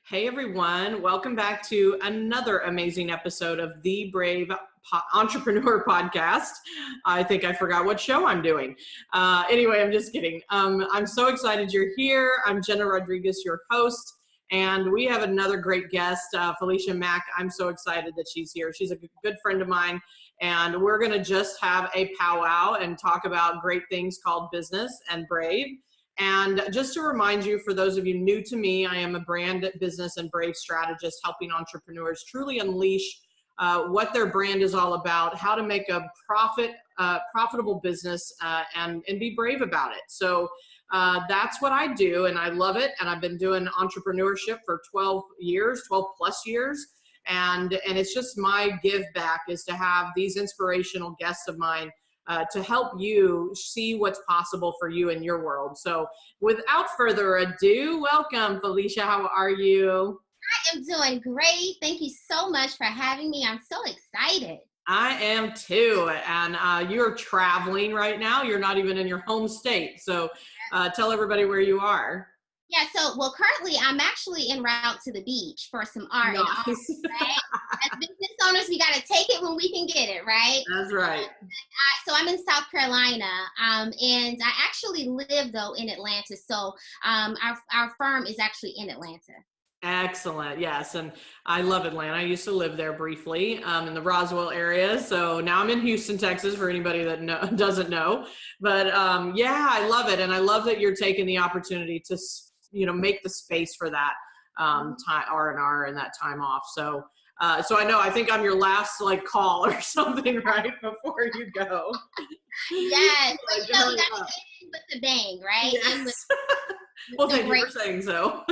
Hey everyone, welcome back to another amazing episode of the Brave Entrepreneur Podcast. I think I forgot what show I'm doing. Anyway, I'm just kidding. I'm so excited you're here. I'm Jena Rodriguez, your host, and we have another great guest, Philisha Mack. I'm so excited that she's here. She's a good friend of mine, and we're going to just have a powwow and talk about great things called business and brave. And just to remind you, for those of you new to me, I am a brand, business, and brave strategist helping entrepreneurs truly unleash what their brand is all about, how to make a profitable business, and be brave about it. So that's what I do, and I love it. And I've been doing entrepreneurship for 12 plus years. And it's just my give back is to have these inspirational guests of mine to help you see what's possible for you in your world. So without further ado, welcome, Philisha. How are you? I am doing great. Thank you so much for having me. I'm so excited. I am too. And you're traveling right now. You're not even in your home state. So tell everybody where you are. Yeah, well, currently I'm actually en route to the beach for some art. Nice. And art, right? As business owners, we got to take it when we can get it, right? That's right. So I'm in South Carolina, and I actually live, though, in Atlanta. So our firm is actually in Atlanta. Excellent. Yes. And I love Atlanta. I used to live there briefly in the Roswell area. So now I'm in Houston, Texas, for anybody that doesn't know. But yeah, I love it. And I love that you're taking the opportunity to make the space for that time R&R and that time off. So I think I'm your last call or something right before you go. Yes. Well, you got to end with the bang, right? Yes. Well, thank you for saying so.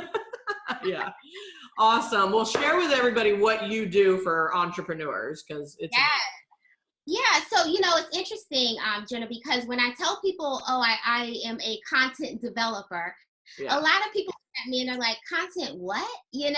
Yeah. Awesome. Well, share with everybody what you do for entrepreneurs, because it's Yeah, so it's interesting, Jenna, because when I tell people, I am a content developer, a lot of people look at me and they're like, content what? And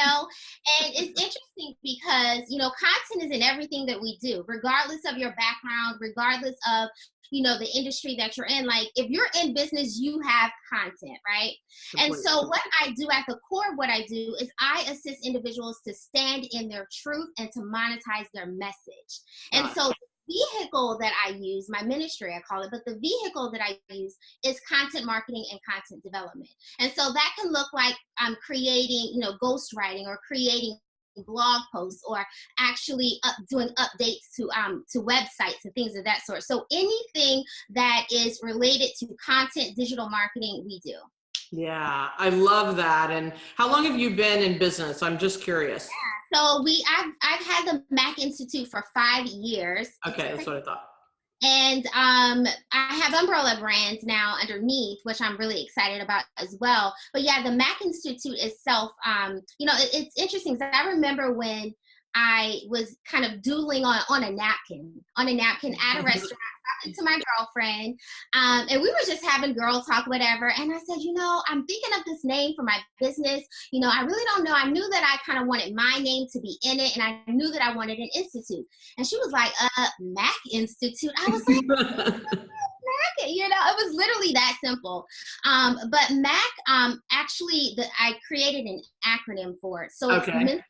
it's interesting because, content is in everything that we do, regardless of your background, regardless of, the industry that you're in. Like, if you're in business, you have content, right? Completely. And so what I do at the core of what I do is I assist individuals to stand in their truth and to monetize their message. And so vehicle that I use, my ministry, I call it, but the vehicle that I use is content marketing and content development. And so that can look like I'm creating, ghostwriting or creating blog posts or actually doing updates to websites and things of that sort. So anything that is related to content, digital marketing, we do. Yeah, I love that. And how long have you been in business? I'm just curious. Yeah, so I've had the Mack Institute for 5 years. Okay, that's what I thought. And I have umbrella brands now underneath, which I'm really excited about as well. But yeah, the Mack Institute itself, it's interesting because I remember when I was kind of doodling on a napkin at a restaurant, talking to my girlfriend, and we were just having girl talk, whatever. And I said, I'm thinking of this name for my business. I really don't know. I knew that I kind of wanted my name to be in it, and I knew that I wanted an institute. And she was like, Mack Institute. I was like, Mack, it was literally that simple. But Mack, actually, I created an acronym for it. So it's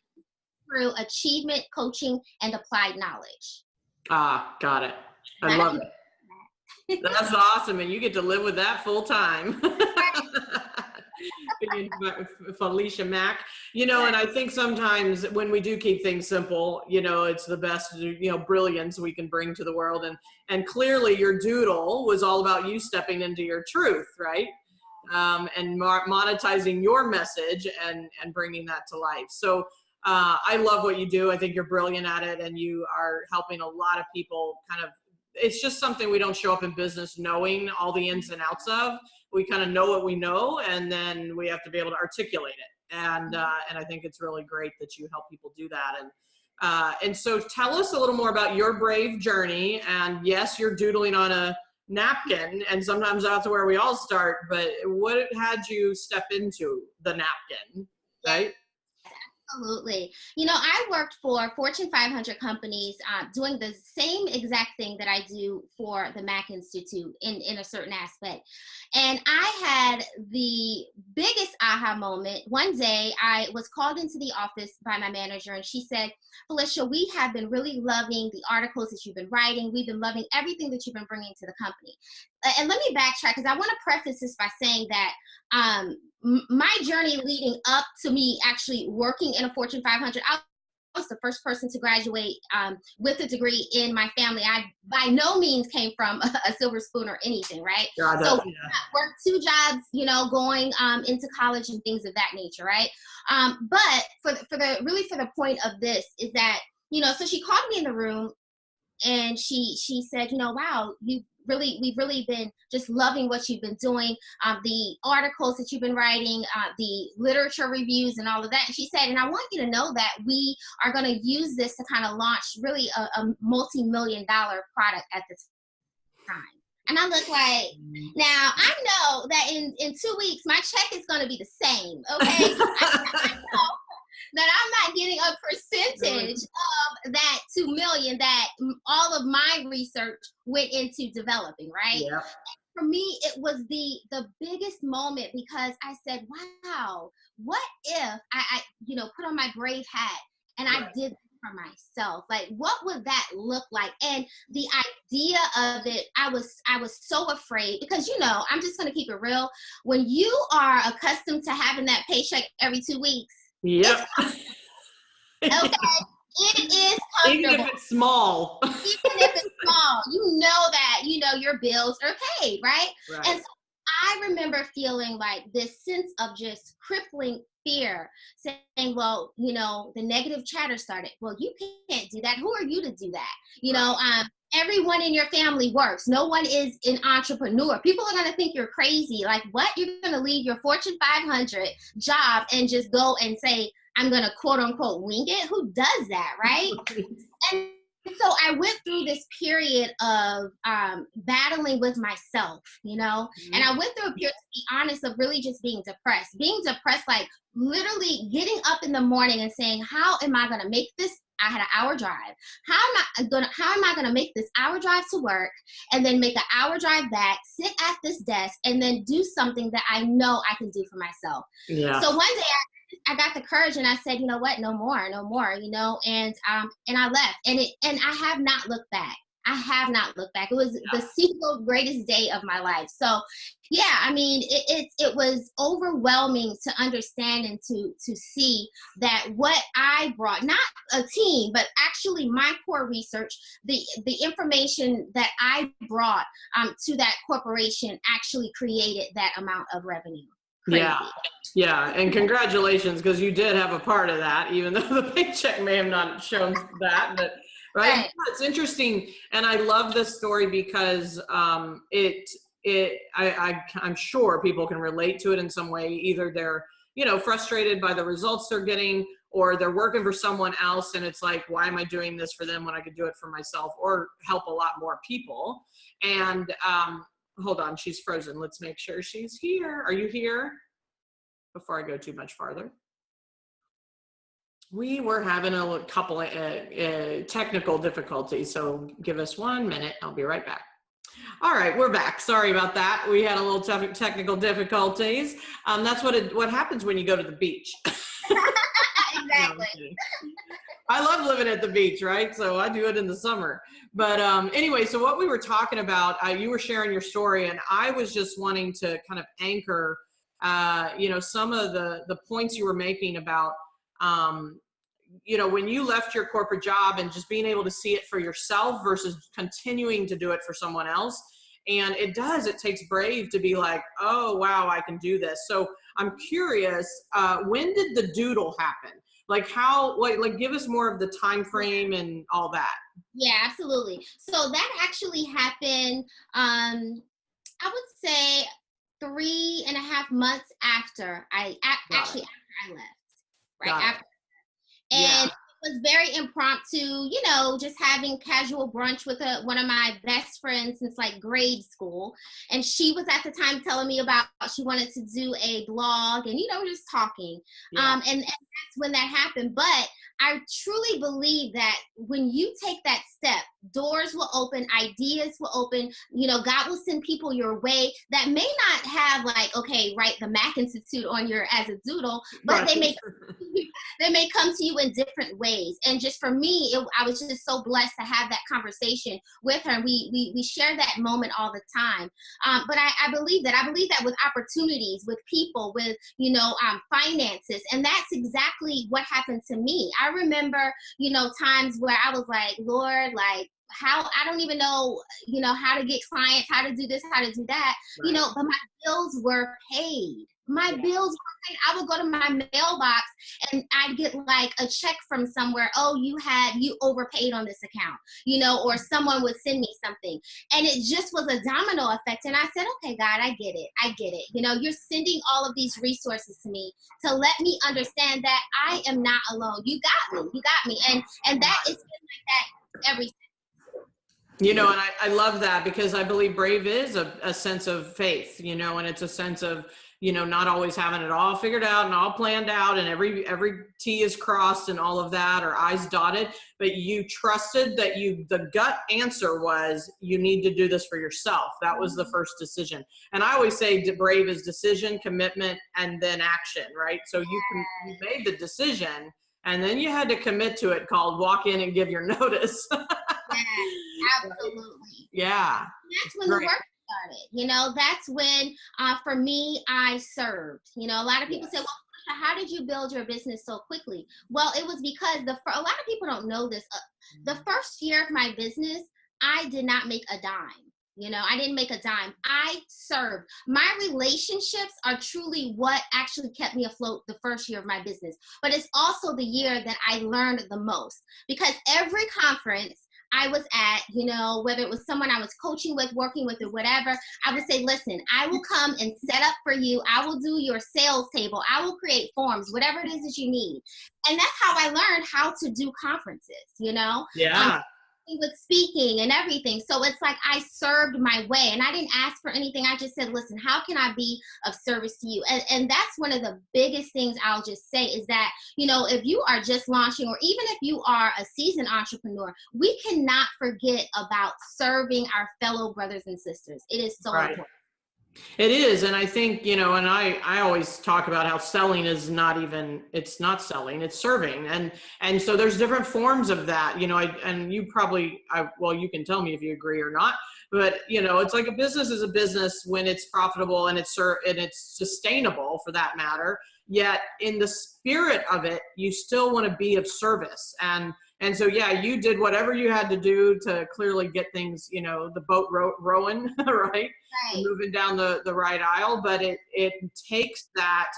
through achievement, coaching, and applied knowledge. Got it. I love it. That's awesome. And you get to live with that full time. Philisha Mack, and I think sometimes when we do keep things simple, it's the best, brilliance we can bring to the world. And clearly your doodle was all about you stepping into your truth, right? And monetizing your message and bringing that to life. So I love what you do. I think you're brilliant at it, and you are helping a lot of people it's just something we don't show up in business knowing all the ins and outs of. We kind of know what we know, and then we have to be able to articulate it. And I think it's really great that you help people do that. And so tell us a little more about your brave journey. And yes, you're doodling on a napkin, and sometimes that's where we all start, but what had you step into the napkin, right? Absolutely. You know, I worked for Fortune 500 companies doing the same exact thing that I do for the Mack Institute in a certain aspect. And I had the biggest aha moment. One day I was called into the office by my manager and she said, Philisha, we have been really loving the articles that you've been writing. We've been loving everything that you've been bringing to the company. And let me backtrack because I want to preface this by saying that my journey leading up to me actually working in a Fortune 500, I was the first person to graduate with a degree in my family. I by no means came from a silver spoon or anything, right? So I worked 2 jobs, you know, going into college and things of that nature, right? But for the point of this is that, you know, so she called me in the room and she said, you know, wow, we've really been just loving what you've been doing, the articles that you've been writing, the literature reviews and all of that. And she said, and I want you to know that we are going to use this to kind of launch really a multi-million-dollar product at the time. And I look like, now I know that in 2 weeks, my check is going to be the same, okay? I know that I'm not getting a percentage of that 2 million that all of my research went into developing, right? Yeah. For me, it was the biggest moment because I said, wow, what if I you know, put on my brave hat and I did for myself? Like, what would that look like? And the idea of it, I was so afraid because, you know, I'm just going to keep it real. When you are accustomed to having that paycheck every 2 weeks, yep. Okay, it is comfortable. Even if it's small. Even if it's small, you know that, you know, your bills are paid, right? And so I remember feeling like this sense of just crippling fear, saying, well, you know, the negative chatter started. Well, you can't do that. Who are you to do that? You know, everyone in your family works. No one is an entrepreneur. People are going to think you're crazy. Like, what? You're going to leave your Fortune 500 job and just go and say, I'm going to quote unquote wing it? Who does that, right? And so I went through this period of battling with myself, you know, and I went through a period, to be honest, of really just being depressed, like literally getting up in the morning and saying, how am I going to make this? I had an hour drive. How am I going to make this hour drive to work and then make an hour drive back, sit at this desk and then do something that I know I can do for myself. Yeah. So one day I got the courage and I said, you know what, no more, you know, and I left and I have not looked back. It was the single greatest day of my life. So yeah, I mean, it was overwhelming to understand and to see that what I brought, not a team, but actually my core research, the information that I brought to that corporation actually created that amount of revenue. Crazy. Yeah, and congratulations, because you did have a part of that, even though the paycheck may have not shown that, but right? Yeah, it's interesting, and I love this story because I'm sure people can relate to it in some way. Either they're, you know, frustrated by the results they're getting, or they're working for someone else, and it's like, why am I doing this for them when I could do it for myself or help a lot more people? And hold on, she's frozen. Let's make sure she's here. Are you here? Before I go too much farther. We were having a couple of technical difficulties, so give us 1 minute. I'll be right back. All right, we're back. Sorry about that. We had a little technical difficulties. That's what happens when you go to the beach. Exactly. I love living at the beach, right? So I do it in the summer. But anyway, so what we were talking about, you were sharing your story, and I was just wanting to kind of anchor, you know, some of the points you were making about, you know, when you left your corporate job and just being able to see it for yourself versus continuing to do it for someone else. And it takes brave to be like, oh, wow, I can do this. So I'm curious, when did the doodle happen? Like like give us more of the time frame and all that. Yeah, absolutely. So that actually happened, I would say 3.5 months after I left, right? After. And was very impromptu, just having casual brunch with one of my best friends since like grade school. And she was at the time telling me about she wanted to do a blog, and we're just talking. Yeah. And that's when that happened. But I truly believe that when you take that step, doors will open, ideas will open, God will send people your way that may not have like, okay, write the Mack Institute on your as a doodle, but Right. they may come to you in different ways. And just for me, I was just so blessed to have that conversation with her. And we share that moment all the time. But I believe that with opportunities, with people, with, finances. And that's exactly what happened to me. I remember, times where I was like, Lord, like, how I don't even know, how to get clients, how to do this, how to do that, Right. But my bills were paid. My bills were paid. I would go to my mailbox and I'd get like a check from somewhere. Oh, you overpaid on this account, or someone would send me something. And it just was a domino effect. And I said, okay, God, I get it. You're sending all of these resources to me to let me understand that I am not alone. You got me. And that is been like that every. And I love that, because I believe brave is a sense of faith, and it's a sense of, not always having it all figured out and all planned out and every T is crossed and all of that, or I's dotted, but you trusted that the gut answer was, you need to do this for yourself. That was the first decision. And I always say brave is decision, commitment, and then action, right? So you made the decision and then you had to commit to it, called walk in and give your notice. Yes, absolutely. Yeah. That's when the work started. That's when, for me, I served. A lot of people say, well, how did you build your business so quickly? Well, it was because a lot of people don't know this. The first year of my business, I did not make a dime. I didn't make a dime. I served. My relationships are truly what actually kept me afloat the first year of my business. But it's also the year that I learned the most, because every conference I was at, whether it was someone I was coaching with, working with, or whatever, I would say, listen, I will come and set up for you. I will do your sales table. I will create forms, whatever it is that you need. And that's how I learned how to do conferences, Yeah. With speaking and everything. So it's like I served my way, and I didn't ask for anything. I just said, listen, how can I be of service to you? And that's one of the biggest things I'll just say is that, if you are just launching, or even if you are a seasoned entrepreneur, we cannot forget about serving our fellow brothers and sisters. It is so important. It is. And I think, and I always talk about how selling is it's not selling, it's serving. And so there's different forms of that, and you probably, you can tell me if you agree or not, but it's like a business is a business when it's profitable and it's sustainable, for that matter. Yet in the spirit of it, you still want to be of service. And so, yeah, you did whatever you had to do to clearly get things, the boat rowing, right? Moving down the right aisle. But it takes that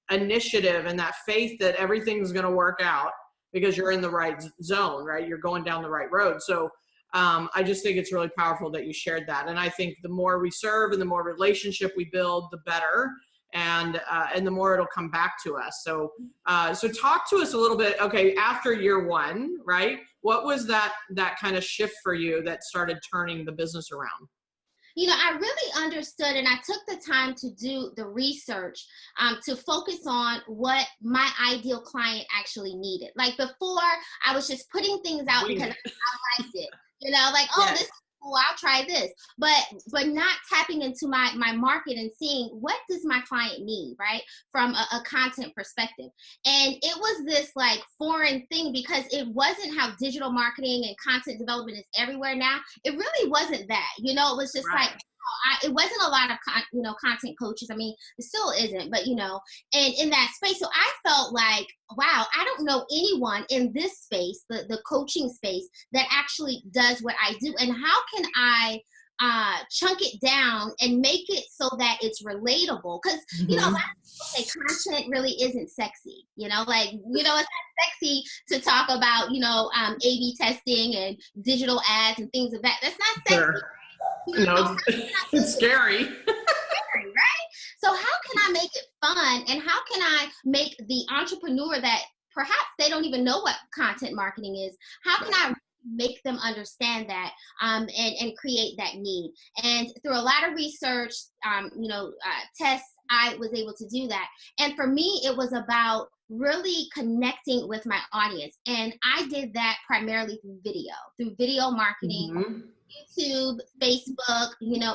initiative and that faith that everything's going to work out, because you're in the right zone, right? You're going down the right road. So I just think it's really powerful that you shared that. And I think the more we serve and the more relationship we build, the better. And the more it'll come back to us. So talk to us a little bit. Okay, after year one, right? What was that kind of shift for you that started turning the business around? I really understood, and I took the time to do the research to focus on what my ideal client actually needed. Like before, I was just putting things out because I liked it. This is cool, I'll try this. But not tapping into my market and seeing what does my client need, right? From a content perspective. And it was this like foreign thing, because it wasn't how digital marketing and content development is everywhere now. It really wasn't that, it was just like, it wasn't a lot of content coaches. I mean, it still isn't, but and in that space. So I felt like, wow, I don't know anyone in this space, the coaching space, that actually does what I do. And how can I chunk it down and make it so that it's relatable? Because content really isn't sexy. It's not sexy to talk about A/B testing and digital ads and things of that. That's not sexy. Sure. It's scary. Right? So how can I make it fun, and how can I make the entrepreneur that perhaps they don't even know what content marketing is. How can I make them understand that, and create that need? And through a lot of research, tests, I was able to do that. And for me, it was about really connecting with my audience. And I did that primarily through video marketing. Mm-hmm. YouTube, Facebook,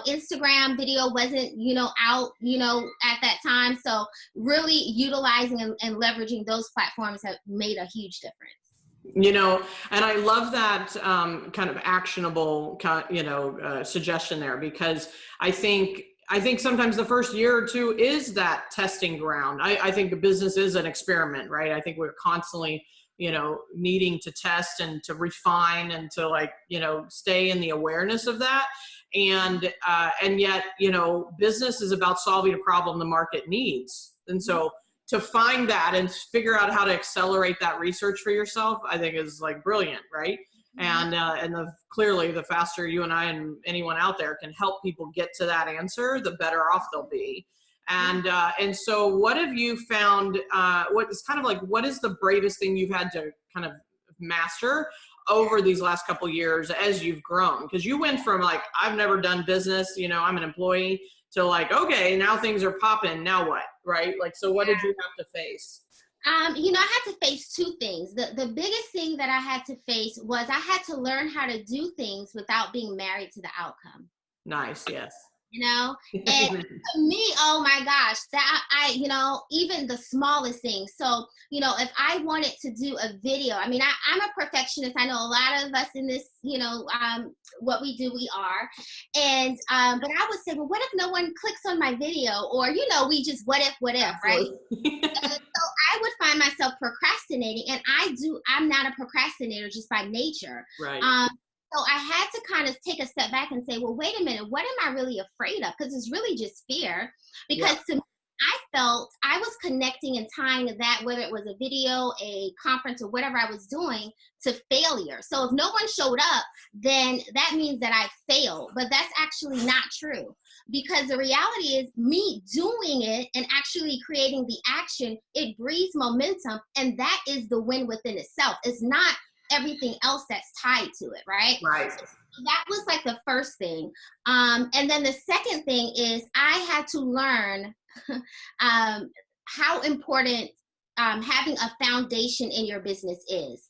Instagram video wasn't, out, at that time. So really utilizing and leveraging those platforms have made a huge difference. And I love that kind of actionable, suggestion there, because I think sometimes the first year or two is that testing ground. I think a business is an experiment, right? I think we're constantly, needing to test and to refine and to stay in the awareness of that. And yet, business is about solving a problem the market needs. And so to find that and figure out how to accelerate that research for yourself, I think is brilliant, right? And clearly the faster you and I and anyone out there can help people get to that answer, the better off they'll be. And so what have you found, what is the bravest thing you've had to kind of master over these last couple of years as you've grown? Because you went from I've never done business, I'm an employee, to okay, now things are popping, now what, right? So what did you have to face? I had to face two things. The biggest thing that I had to face was I had to learn how to do things without being married to the outcome. Nice, yes. And to me, oh my gosh, that even the smallest things. So, if I wanted to do a video, I'm a perfectionist. I know a lot of us in this, what we do, we are. And, but I would say, well, what if no one clicks on my video? Or, we just, what if, right? And so I would find myself procrastinating, and I'm not a procrastinator just by nature. Right. So I had to kind of take a step back and say, well, wait a minute, what am I really afraid of? Because it's really just fear. Because to me, I felt I was connecting and tying that, whether it was a video, a conference, or whatever I was doing, to failure. So if no one showed up, then that means that I failed. But that's actually not true. Because the reality is, me doing it and actually creating the action, it breeds momentum. And that is the win within itself. It's not everything else that's tied to it, right? Right. So that was the first thing. And then the second thing is I had to learn how important having a foundation in your business is.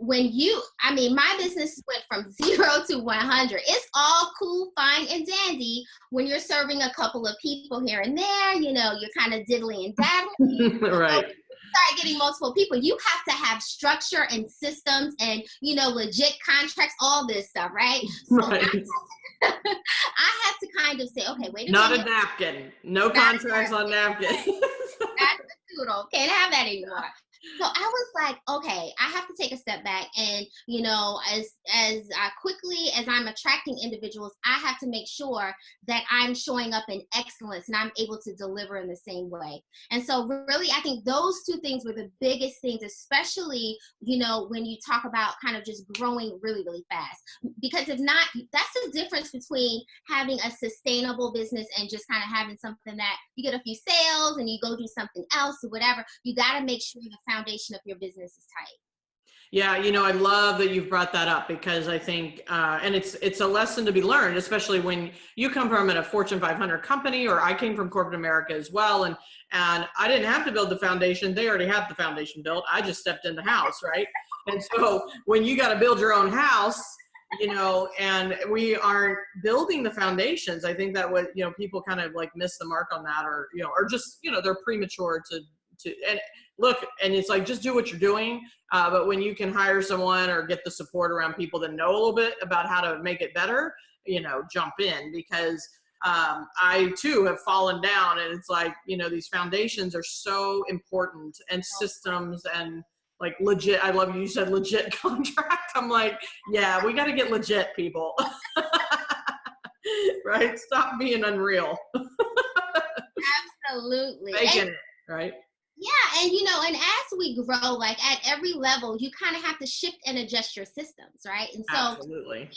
My business went from 0 to 100. It's all cool, fine, and dandy when you're serving a couple of people here and there, you're kind of diddling and dabbling. Right. Start getting multiple people, you have to have structure and systems and legit contracts, all this stuff, right? So right. I have to kind of say, okay, wait a minute. Not a napkin. No contracts on napkin. That's the doodle. Can't have that anymore. So I was like, okay, I have to take a step back, and as quickly as I'm attracting individuals, I have to make sure that I'm showing up in excellence and I'm able to deliver in the same way. And so really, I think those two things were the biggest things, especially when you talk about kind of just growing really, really fast. Because if not, that's the difference between having a sustainable business and just kind of having something that you get a few sales and you go do something else or whatever. You got to make sure the foundation of your business is tight. Yeah, I love that you've brought that up, because I think, and it's a lesson to be learned, especially when you come from a Fortune 500 company, or I came from corporate America as well, and I didn't have to build the foundation. They already had the foundation built. I just stepped in the house, right? And so when you got to build your own house, and we aren't building the foundations, I think that what, people kind of miss the mark on that, or just, they're premature to and look, and it's just do what you're doing. But when you can hire someone or get the support around people that know a little bit about how to make it better, jump in, because I too have fallen down, and it's these foundations are so important, and systems and legit. I love you said legit contract. I'm yeah, we got to get legit, people. Right? Stop being unreal. Absolutely. Making it, right? Yeah, and and as we grow, like at every level, you kind of have to shift and adjust your systems, right? And so, absolutely.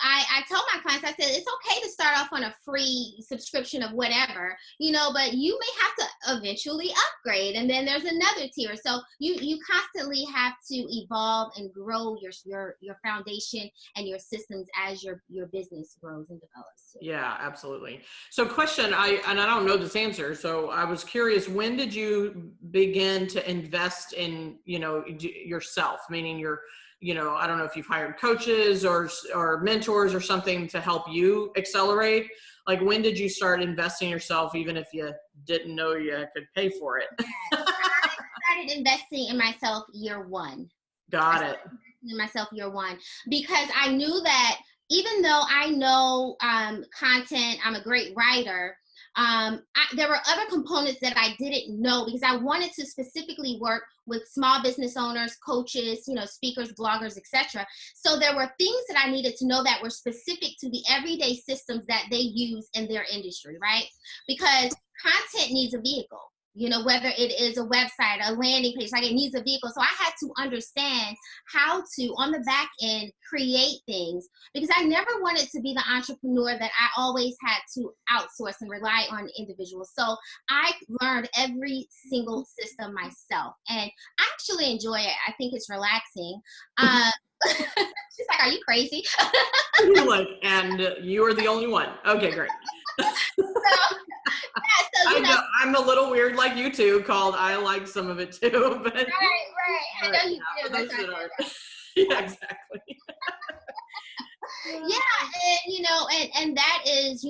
I tell my clients, I said, it's okay to start off on a free subscription of whatever, but you may have to eventually upgrade. And then there's another tier. So you constantly have to evolve and grow your foundation and your systems as your business grows and develops. Yeah, absolutely. So question, I don't know this answer. So I was curious, when did you begin to invest in, yourself, meaning I don't know if you've hired coaches or mentors or something to help you accelerate. Like, when did you start investing in yourself, even if you didn't know you could pay for it? I started investing in myself year one. Got it. In myself year one, because I knew that even though I know content, I'm a great writer, there were other components that I didn't know, because I wanted to specifically work with small business owners, coaches, speakers, bloggers, etc. So there were things that I needed to know that were specific to the everyday systems that they use in their industry, right? Because content needs a vehicle. Whether it is a website, a landing page, like it needs a vehicle. So I had to understand how to, on the back end, create things, because I never wanted to be the entrepreneur that I always had to outsource and rely on individuals. So I learned every single system myself, and I actually enjoy it. I think it's relaxing. She's like, are you crazy? You're like, and you are the only one. Okay, great. So, I'm a little weird like you too, I like some of it too. But, right. I know you do. Yeah, exactly. Yeah, and that is,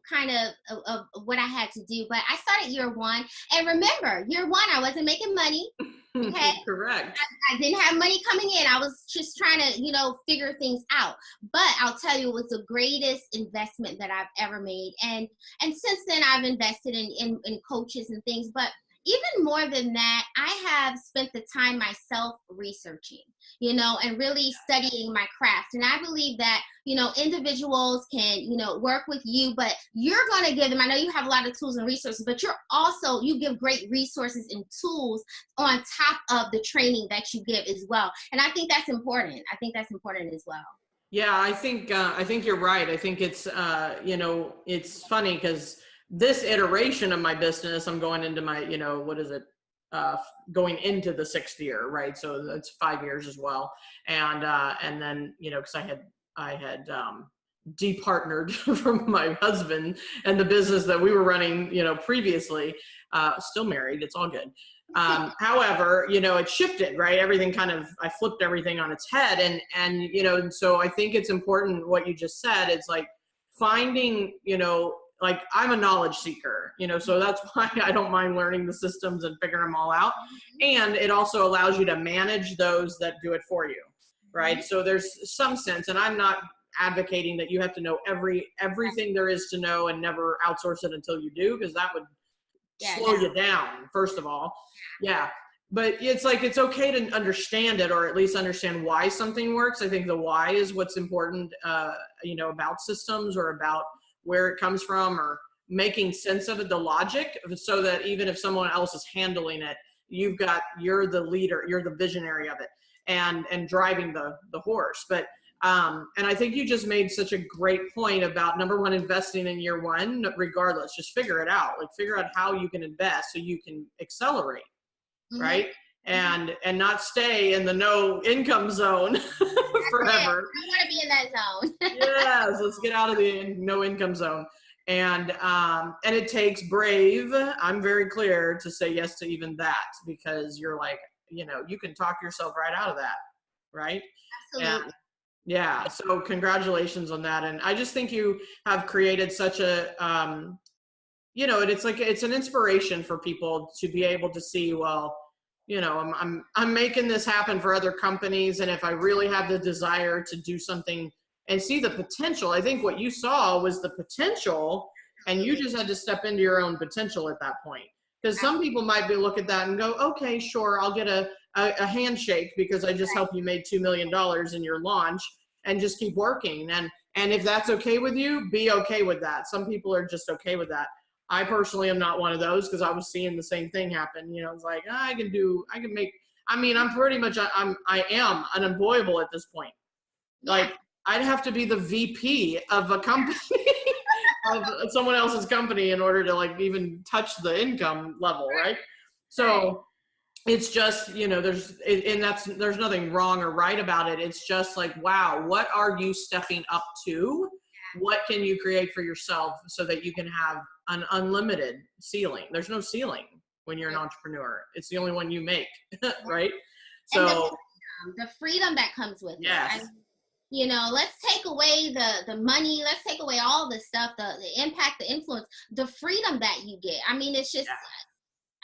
kind of what I had to do. But I started year one, and remember, year one, I wasn't making money. Okay. Correct. I didn't have money coming in. I was just trying to, figure things out. But I'll tell you, it was the greatest investment that I've ever made. And since then, I've invested in coaches and things. But even more than that, I have spent the time myself researching, and really studying my craft. And I believe that, individuals can, work with you, but you're going to give them, I know you have a lot of tools and resources, but you give great resources and tools on top of the training that you give as well. And I think that's important. As well. Yeah, I think you're right. I think it's, it's funny because this iteration of my business, I'm going into my, going into the 6th year, right? So that's 5 years as well. And then, because I had departnered from my husband and the business that we were running, previously, still married, it's all good. However, it shifted, right? Everything I flipped everything on its head. And so I think it's important what you just said. It's like finding, like I'm a knowledge seeker, so that's why I don't mind learning the systems and figuring them all out. And it also allows you to manage those that do it for you, right? So there's some sense, and I'm not advocating that you have to know everything there is to know and never outsource it until you do, because that would slow you down, first of all. Yeah. But it's like, it's okay to understand it, or at least understand why something works. I think the why is what's important, about systems, or about where it comes from, or making sense of it, the logic, so that even if someone else is handling it, you're the leader, you're the visionary of it, and driving the horse. But and I think you just made such a great point about, number one, investing in year one, regardless, just figure it out, like figure out how you can invest so you can accelerate, right? And not stay in the no income zone forever. I want to be in that zone. Yes, let's get out of the no income zone. And it takes brave, I'm very clear, to say yes to even that, because you're like, you can talk yourself right out of that, right? Absolutely. And, yeah, so congratulations on that. And I just think you have created such a, it's an inspiration for people to be able to see, well, I'm making this happen for other companies. And if I really have the desire to do something and see the potential, I think what you saw was the potential, and you just had to step into your own potential at that point. Because some people might look at that and go, okay, sure, I'll get a handshake because I just helped you make $2 million in your launch, and just keep working. And if that's okay with you, be okay with that. Some people are just okay with that. I personally am not one of those because I was seeing the same thing happen. You know, it's like, I'm pretty much, I am unemployable at this point. Like, I'd have to be the VP of a company, of someone else's company in order to like even touch the income level, right? So it's just, you know, there's nothing wrong or right about it. It's just like, wow, what are you stepping up to? What can you create for yourself so that you can have an unlimited ceiling? There's no ceiling when you're an entrepreneur. It's the only one you make, right? So the freedom that comes with it. You know, let's take away the money, let's take away all this stuff, the impact, the influence, the freedom that you get. I mean, it's just,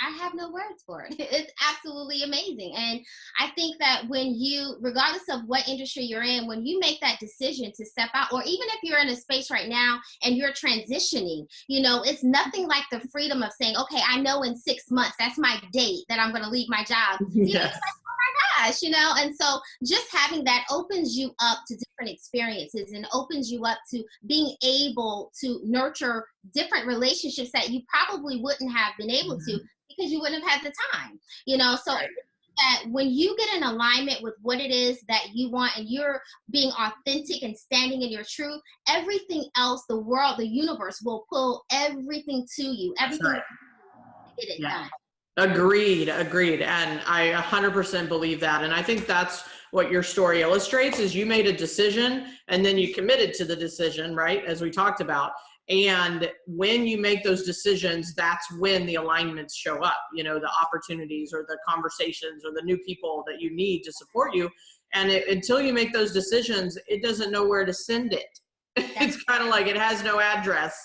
I have no words for it. It's absolutely amazing. And I think that when you, regardless of what industry you're in, when you make that decision to step out, or even if you're in a space right now and you're transitioning, you know, it's nothing like the freedom of saying, okay, I know in 6 months, that's my date that I'm going to leave my job. You know, it's like, oh my gosh, you know, and so just having that opens you up to different experiences and opens you up to being able to nurture different relationships that you probably wouldn't have been able to, because you wouldn't have had the time, you know. So that when you get in alignment with what it is that you want and you're being authentic and standing in your truth, everything else, the world, the universe will pull everything to you, everything to get it done. Agreed. And I 100% believe that. And I think that's what your story illustrates, is you made a decision and then you committed to the decision, right? As we talked about. And when you make those decisions, that's when the alignments show up, you know, the opportunities or the conversations or the new people that you need to support you. And until you make those decisions, it doesn't know where to send it. It's kind of like it has no address,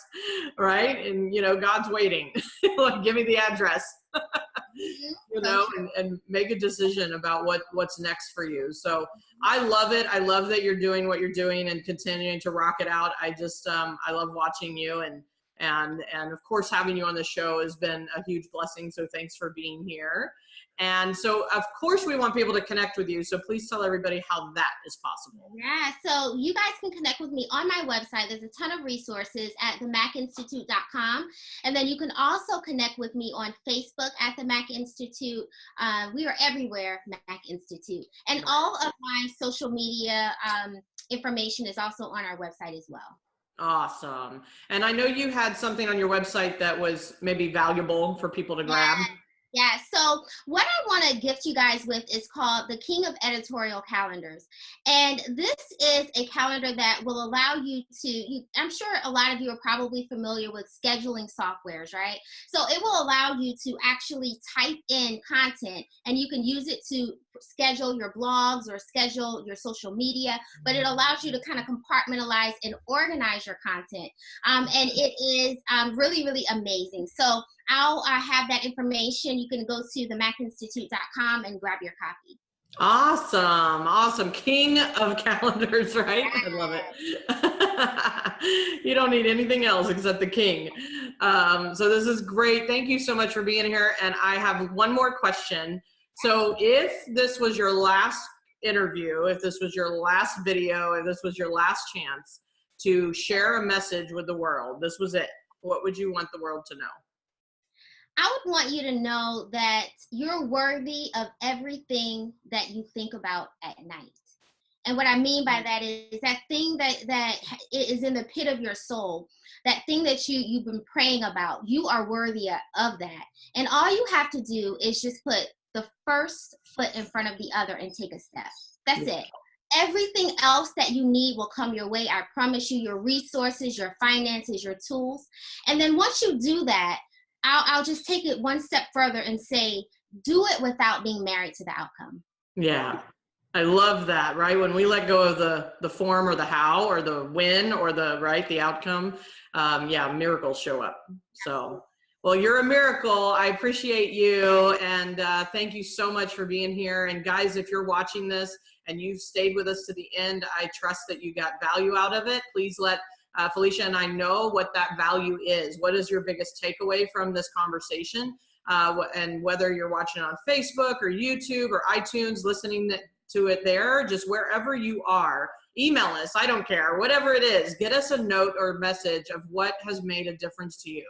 right? And, you know, God's waiting. Like, give me the address, you know, and make a decision about what's next for you. So I love it. I love that you're doing what you're doing and continuing to rock it out. I just, I love watching you, and of course, having you on the show has been a huge blessing. So thanks for being here. And so, of course, we want people to connect with you. So please tell everybody how that is possible. Yeah, so you guys can connect with me on my website. There's a ton of resources at themackinstitute.com. And then you can also connect with me on Facebook at the Mack Institute. We are everywhere, Mack Institute. And all of my social media information is also on our website as well. Awesome. And I know you had something on your website that was maybe valuable for people to grab. Yeah, so what I want to gift you guys with is called the King of Editorial Calendars. And this is a calendar that will allow you to, I'm sure a lot of you are probably familiar with scheduling softwares, right? So it will allow you to actually type in content, and you can use it to schedule your blogs or schedule your social media, but it allows you to kind of compartmentalize and organize your content. And it is really, really amazing. So I'll have that information. You can go to themackinstitute.com and grab your copy. Awesome. King of calendars, right? I love it. You don't need anything else except the king. So this is great. Thank you so much for being here. And I have one more question. So if this was your last interview, if this was your last video, if this was your last chance to share a message with the world, this was it, what would you want the world to know? I would want you to know that you're worthy of everything that you think about at night. And what I mean by that is that thing that is in the pit of your soul, that thing that you've been praying about, you are worthy of that. And all you have to do is just put the first foot in front of the other and take a step. That's it. Everything else that you need will come your way. I promise you, your resources, your finances, your tools. And then once you do that, I'll just take it one step further and say, do it without being married to the outcome. Yeah, I love that, right? When we let go of the form or the how or the when or the outcome, miracles show up. So, well, you're a miracle. I appreciate you. And thank you so much for being here. And guys, if you're watching this and you've stayed with us to the end, I trust that you got value out of it. Please let Philisha and I know what that value is. What is your biggest takeaway from this conversation? And whether you're watching on Facebook or YouTube or iTunes, listening to it there, just wherever you are. Email us, I don't care, whatever it is, get us a note or message of what has made a difference to you.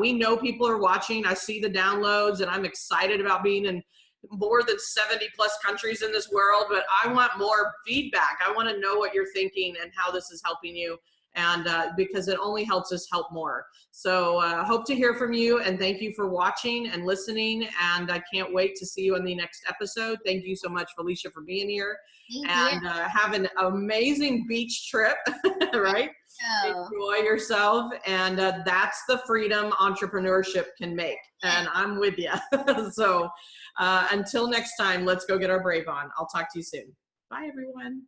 We know people are watching. I see the downloads, and I'm excited about being in more than 70 plus countries in this world, but I want more feedback. I want to know what you're thinking and how this is helping you, and because it only helps us help more. So hope to hear from you, and thank you for watching and listening, and I can't wait to see you in the next episode. Thank you so much, Philisha, for being here. And have an amazing beach trip, right? Enjoy yourself, and that's the freedom entrepreneurship can make, and I'm with you. So until next time, let's go get our brave on. I'll talk to you soon. Bye, everyone.